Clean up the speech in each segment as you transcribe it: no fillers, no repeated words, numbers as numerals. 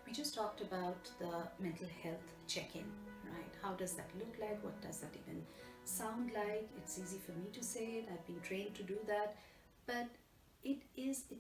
we just talked about the mental health check-in, right? How does that look like? What does that even sound like? It's easy for me to say it. I've been trained to do that, but it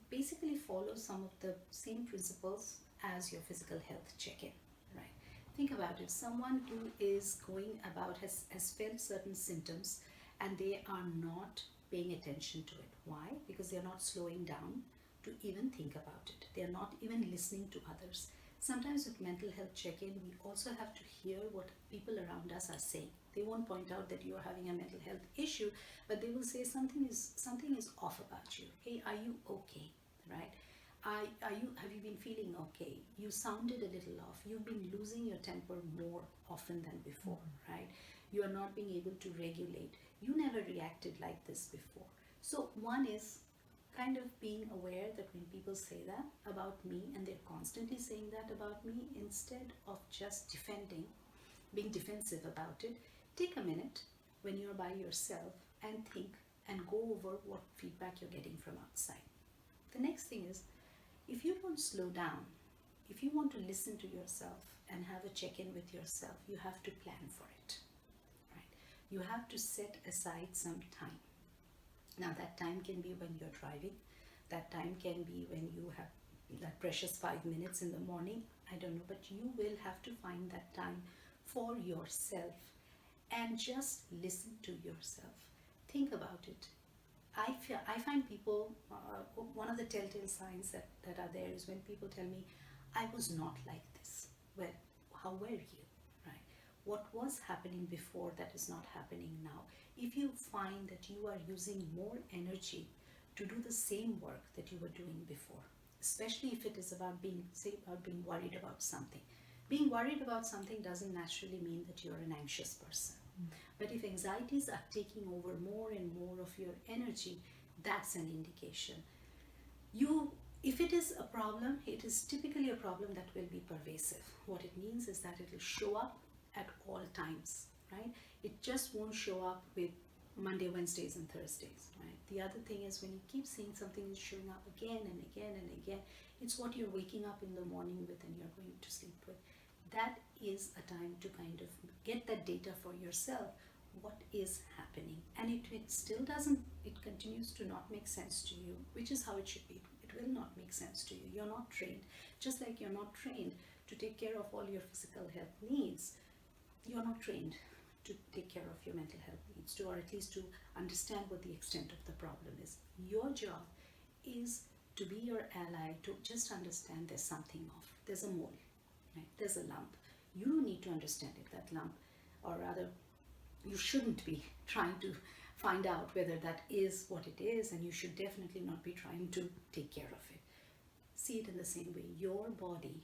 basically follows some of the same principles as your physical health check-in, right? Think about it. Someone who is going about has felt certain symptoms and they are not paying attention to it. Why? Because they're not slowing down to even think about it. They're not even listening to others. Sometimes with mental health check-in, we also have to hear what people around us are saying. They won't point out that you're having a mental health issue, but they will say something is off about you. Hey, are you okay? Right? Are you have you been feeling okay? You sounded a little off. You've been losing your temper more often than before, right? You are not being able to regulate. You never reacted like this before. So one is kind of being aware that when people say that about me and they're constantly saying that about me, instead of just defending, being defensive about it, take a minute when you're by yourself and think and go over what feedback you're getting from outside. The next thing is, if you don't slow down, if you want to listen to yourself and have a check in with yourself, you have to plan for it, right? You have to set aside some time. Now, that time can be when you're driving, that time can be when you have that precious 5 minutes in the morning. I don't know, but you will have to find that time for yourself and just listen to yourself. Think about it. I find people, one of the telltale signs that are there is when people tell me, I was not like this. Well, how were you? Right? What was happening before that is not happening now? If you find that you are using more energy to do the same work that you were doing before, especially if it is about being worried about something. Being worried about something doesn't naturally mean that you're an anxious person. But if anxieties are taking over more and more of your energy, that's an indication. You, if it is a problem, it is typically a problem that will be pervasive. What it means is that it will show up at all times, right? It just won't show up with Monday, Wednesdays, and Thursdays, right? The other thing is when you keep seeing something is showing up again and again and again, it's what you're waking up in the morning with and you're going to sleep with. That is a time to kind of get that data for yourself. What is happening? And it still doesn't, it continues to not make sense to you, which is how it should be. It will not make sense to you. You're not trained. Just like you're not trained to take care of all your physical health needs, you're not trained to take care of your mental health needs, to, or at least to understand what the extent of the problem is. Your job is to be your ally, to just understand there's something off. There's a mole, right? There's a lump. You need to understand if that lump, or rather, you shouldn't be trying to find out whether that is what it is, and you should definitely not be trying to take care of it. See it in the same way. Your body,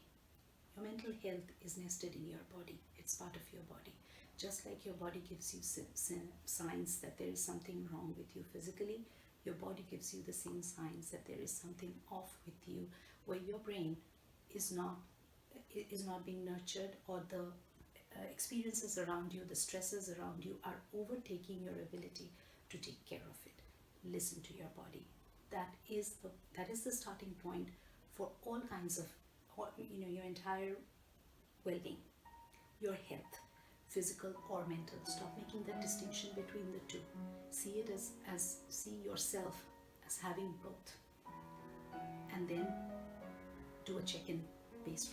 your mental health is nested in your body. It's part of your body. Just like your body gives you signs that there is something wrong with you physically, your body gives you the same signs that there is something off with you, where your brain is not being nurtured, or the experiences around you, the stresses around you are overtaking your ability to take care of it. Listen to your body. That is the starting point for all kinds of, your entire well-being, your health, physical or mental. Stop making that distinction between the two. See it as see yourself as having both, and then do a check-in based